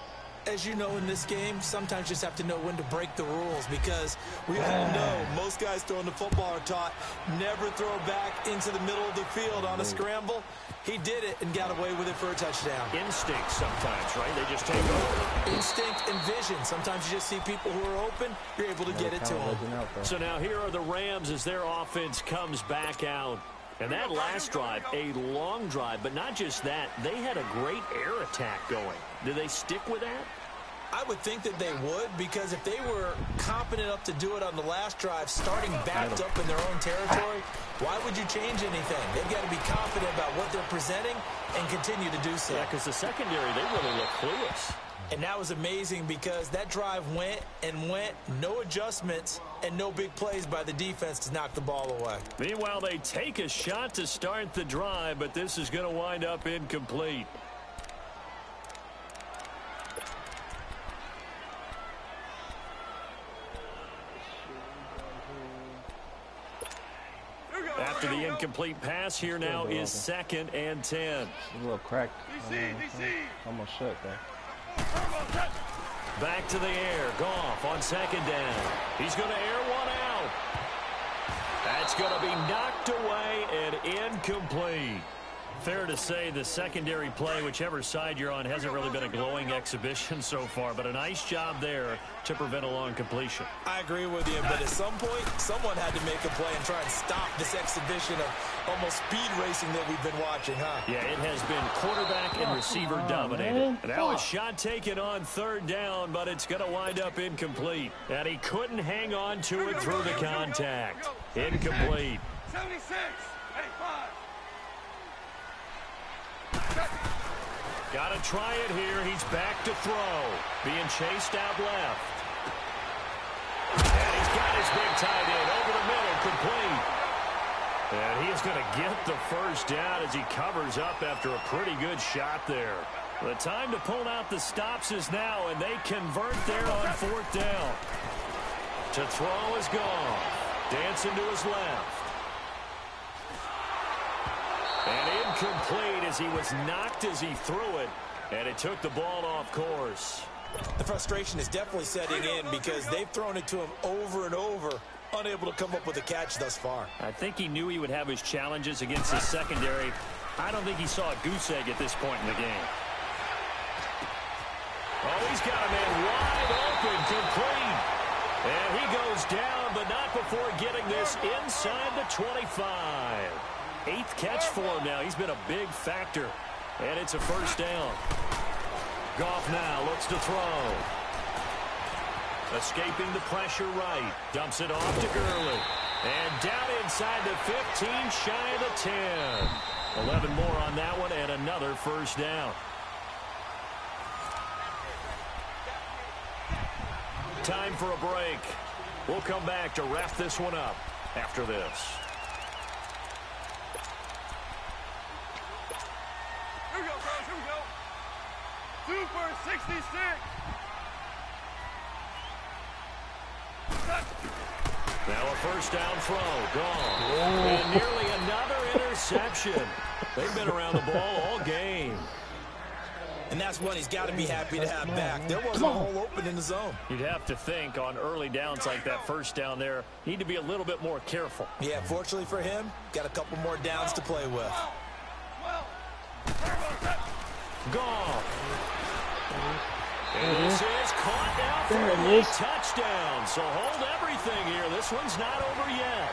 As you know, in this game, sometimes you just have to know when to break the rules, because we all know most guys throwing the football are taught never throw back into the middle of the field on a scramble. He did it and got away with it for a touchdown. Instinct sometimes, right? They just take over. Instinct and vision. Sometimes you just see people who are open, you're able to get it to them. So now here are the Rams as their offense comes back out. And that last drive, a long drive, but not just that. They had a great air attack going. Do they stick with that? I would think that they would, because if they were competent enough to do it on the last drive, starting backed up in their own territory, why would you change anything? They've got to be confident about what they're presenting and continue to do so. Yeah, because the secondary, they really look clueless. And that was amazing, because that drive went and went, no adjustments, and no big plays by the defense to knock the ball away. Meanwhile, they take a shot to start the drive, but this is going to wind up incomplete. After the incomplete pass, here now is 2nd and 10. A little cracked. Almost shut though. Back to the air. Goff on 2nd down. He's going to air one out. That's going to be knocked away and incomplete. Fair to say the secondary play, whichever side you're on, hasn't really been a glowing exhibition so far, but a nice job there to prevent a long completion. I agree with you, but at some point, someone had to make a play and try and stop this exhibition of almost speed racing that we've been watching, huh? Yeah, it has been quarterback and receiver dominated. Now a shot taken on 3rd down, but it's going to wind up incomplete. And he couldn't hang on to it through the contact. Incomplete. 76. Hey, 5. Got to try it here. He's back to throw. Being chased out left. And he's got his big tight end over the middle, complete. And he is going to get the first down as he covers up after a pretty good shot there. The time to pull out the stops is now, and they convert there on 4th down. To throw is gone. Dancing to his left. And incomplete as he was knocked as he threw it, and it took the ball off course. The frustration is definitely setting in, because they've thrown it to him over and over, unable to come up with a catch thus far. I think he knew he would have his challenges against his secondary. I don't think he saw a goose egg at this point in the game. Oh, he's got a man wide open, complete. And he goes down, but not before getting this inside the 25. 8th catch for him now. He's been a big factor. And it's a first down. Goff now looks to throw. Escaping the pressure right. Dumps it off to Gurley. And down inside the 15, shy of the 10. 11 more on that one, and another first down. Time for a break. We'll come back to wrap this one up after this. Here we go, girls. Here we go. Super 66. Now a first down throw. Gone. And nearly another interception. They've been around the ball all game. And that's one he's got to be happy to have back. There wasn't a hole open in the zone. You'd have to think on early downs like that first down there, need to be a little bit more careful. Yeah, fortunately for him, got a couple more downs to play with. Gone. And this is caught now for a touchdown. So hold everything here. This one's not over yet.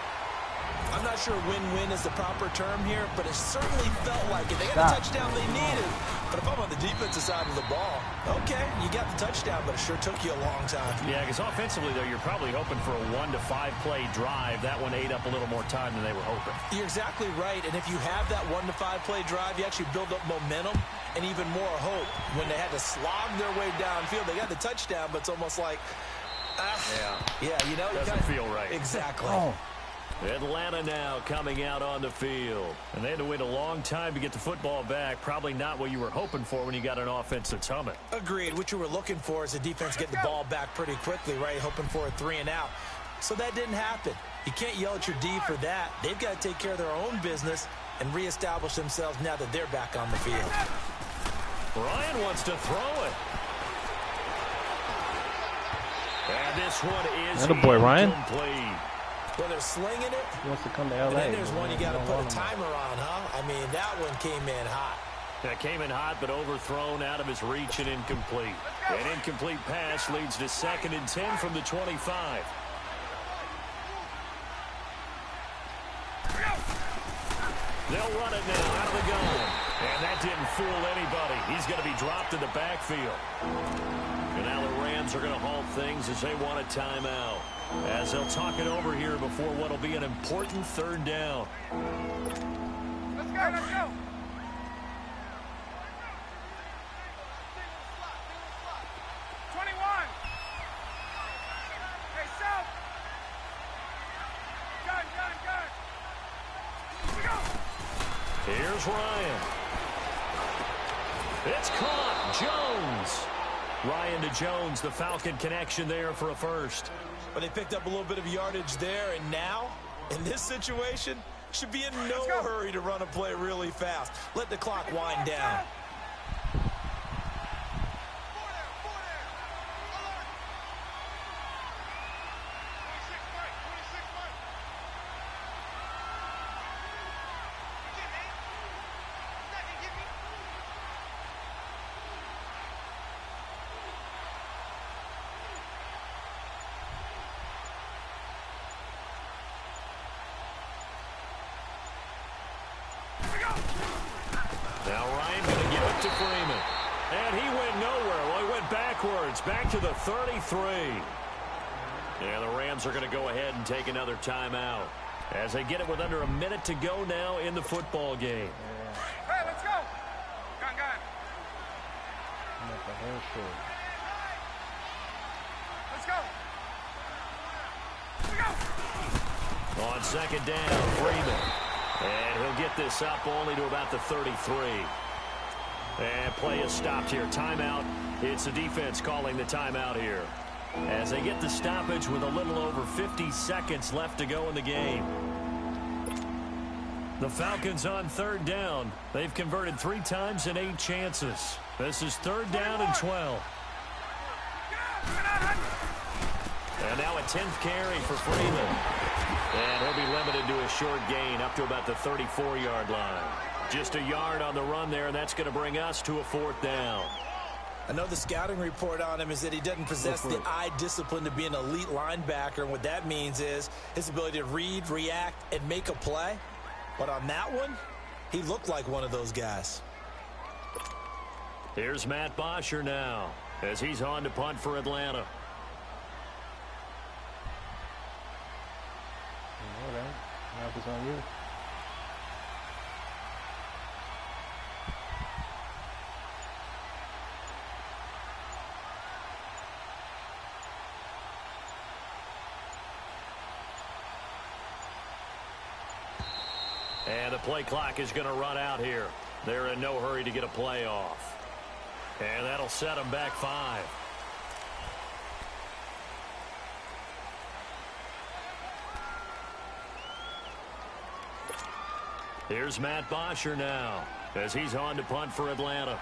I'm not sure win-win is the proper term here, but it certainly felt like it. They got the touchdown they needed. But if I'm on the defensive side of the ball, okay, you got the touchdown, but it sure took you a long time. Yeah, because offensively, though, you're probably hoping for a 1 to 5 play drive. That one ate up a little more time than they were hoping. You're exactly right, and if you have that 1 to 5 play drive, you actually build up momentum and even more hope. When they had to slog their way downfield, they got the touchdown, but it's almost like, yeah, you know, doesn't feel right. Exactly. Atlanta now coming out on the field. And they had to wait a long time to get the football back. Probably not what you were hoping for when you got an offense that's humming. Agreed. What you were looking for is the defense getting the ball back pretty quickly, right? Hoping for a 3 and out. So that didn't happen. You can't yell at your D for that. They've got to take care of their own business and reestablish themselves now that they're back on the field. Ryan wants to throw it. And this one is Attaboy, Ryan. incomplete. Well, they're slinging it. He wants to come to LA. And then there's one you got to put a timer on, huh? I mean, that one came in hot. That came in hot, but overthrown out of his reach and incomplete. An incomplete pass leads to 2nd and 10 from the 25. They'll run it now out of the gun. And that didn't fool anybody. He's going to be dropped in the backfield. And now the Rams are going to halt things as they want a timeout. As they'll talk it over here before what will be an important 3rd down. Let's go, let's go. Here's Ryan. It's caught. Jones. Ryan to Jones, the Falcon connection there for a first. But they picked up a little bit of yardage there, and now, in this situation, should be in no hurry to run a play really fast. Let the clock wind down. Now Ryan going to give it to Freeman. And he went nowhere. Well, he went backwards. Back to the 33. And the Rams are going to go ahead and take another timeout as they get it with under a minute to go now in the football game. Hey, let's go. Gun. Let's go. On 2nd down, Freeman. And he'll get this up only to about the 33. And play is stopped here. Timeout. It's the defense calling the timeout here. As they get the stoppage with a little over 50 seconds left to go in the game. The Falcons on 3rd down. They've converted 3 times in 8 chances. This is 3rd down and 12. And now a 10th carry for Freeman. And he'll be limited to a short gain up to about the 34-yard line. Just a yard on the run there, and that's going to bring us to a 4th down. I know the scouting report on him is that he doesn't possess the eye discipline to be an elite linebacker. And what that means is his ability to read, react, and make a play. But on that one, he looked like one of those guys. Here's Matt Bosher now as he's on to punt for Atlanta. All right. Now it's on you. And the play clock is going to run out here. They're in no hurry to get a play off. And that'll set them back 5. Here's Matt Bosher now as he's on to punt for Atlanta.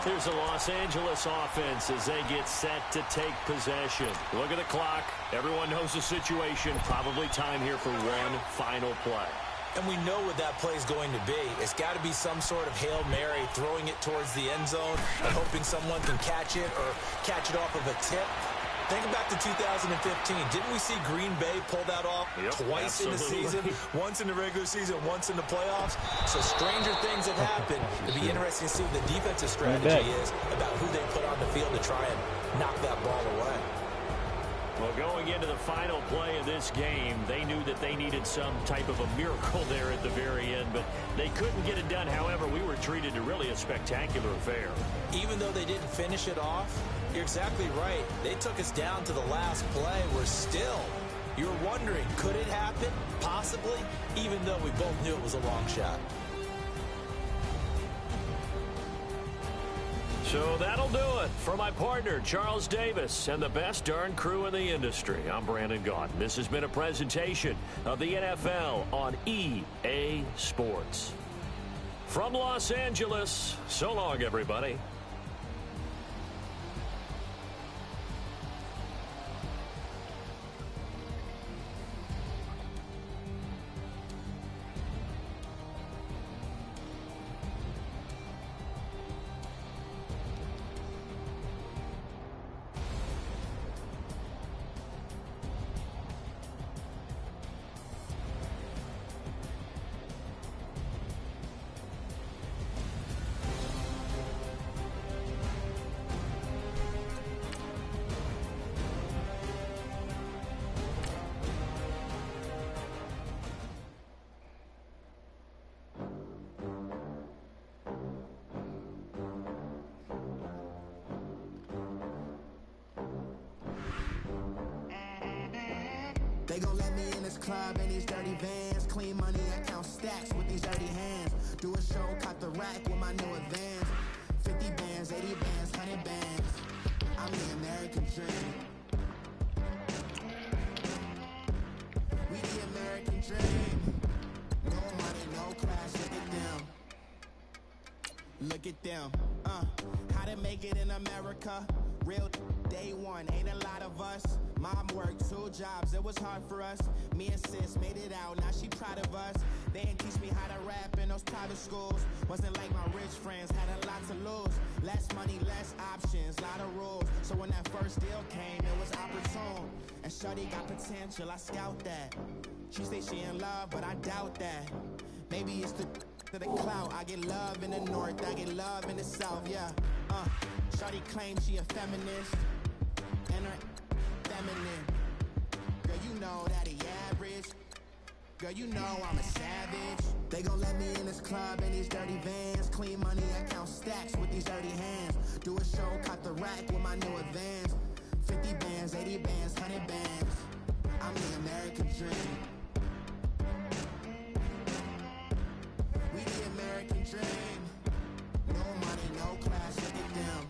Here's the Los Angeles offense as they get set to take possession. Look at the clock. Everyone knows the situation. Probably time here for one final play. And we know what that play is going to be. It's got to be some sort of Hail Mary, throwing it towards the end zone and hoping someone can catch it or catch it off of a tip. Think back to 2015. Didn't we see Green Bay pull that off twice in the season? Once in the regular season, once in the playoffs. So stranger things have happened. It'd be interesting to see what the defensive strategy is about who they put on the field to try and knock that ball away. Well, going into the final play of this game, they knew that they needed some type of a miracle there at the very end, but they couldn't get it done. However, we were treated to really a spectacular affair. Even though they didn't finish it off, you're exactly right. They took us down to the last play. We're still, you're wondering, could it happen? Possibly, even though we both knew it was a long shot. So that'll do it for my partner, Charles Davis, and the best darn crew in the industry. I'm Brandon Gaudin. This has been a presentation of the NFL on EA Sports. From Los Angeles, so long, everybody. They gon' let me in this club in these dirty vans. Clean money, I count stacks with these dirty hands. Do a show, caught the rack with my new advance. 50 bands, 80 bands, 100 bands. I'm the American dream. We the American dream. No money, no class, look at them. Look at them, how to make it in America. Real day one, ain't a lot of us. Mom worked 2 jobs, it was hard for us. Me and sis made it out, now she proud of us. They didn't teach me how to rap in those private schools. Wasn't like my rich friends, had a lot to lose. Less money, less options, lot of rules. So when that first deal came, it was opportune. And shorty got potential, I scout that. She say she in love, but I doubt that. Maybe it's the clout. I get love in the north, I get love in the south, yeah. Shorty claims she a feminist, and her feminine. Girl, you know that he average. Girl, you know I'm a savage. They gon' let me in this club in these dirty vans. Clean money, I count stacks with these dirty hands. Do a show, caught the rack with my new advance. 50 bands, 80 bands, 100 bands. I'm the American dream. We the American dream. No money, no class, look at them.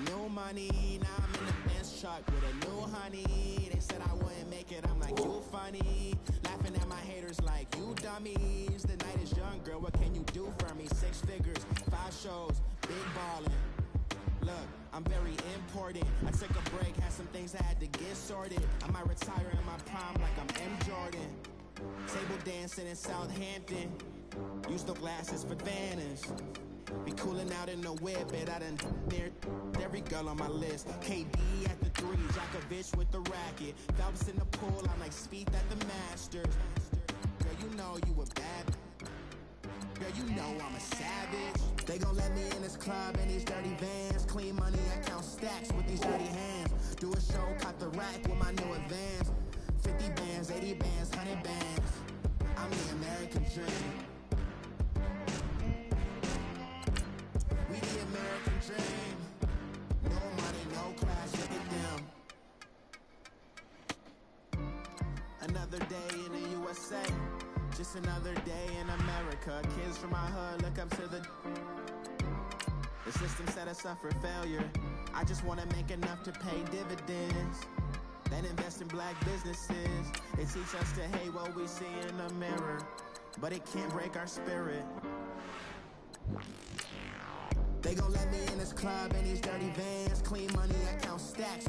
New money, now I'm in the Benz truck with a new honey. They said I wouldn't make it, I'm like, you funny. Laughing at my haters like, you dummies. The night is young, girl, what can you do for me? 6 figures, 5 shows, big ballin'. Look, I'm very important. I took a break, had some things I had to get sorted. I might retire in my prime like I'm M. Jordan. Table dancing in Southampton. Use the glasses for Vanish. Be cooling out in the whip, and I done near every girl on my list. KD at the 3, Djokovic with the racket. Phelps in the pool, I'm like Speed at the Masters. Girl, you know you a bad. Girl, you know I'm a savage. They gon' let me in this club in these dirty vans. Clean money, I count stacks with these dirty hands. Do a show, caught the rack with my new advance. 50 bands, 80 bands, 100 bands. I'm the American dream. We the American dream. No money, no class, look at them. Another day in the USA. Just another day in America. Kids from my hood look up to the system set us up for failure. I just want to make enough to pay dividends. Then invest in black businesses. They teach us to hate what we see in the mirror, but it can't break our spirit. They gon' let me in this club in these dirty vans. Clean money, I count stacks.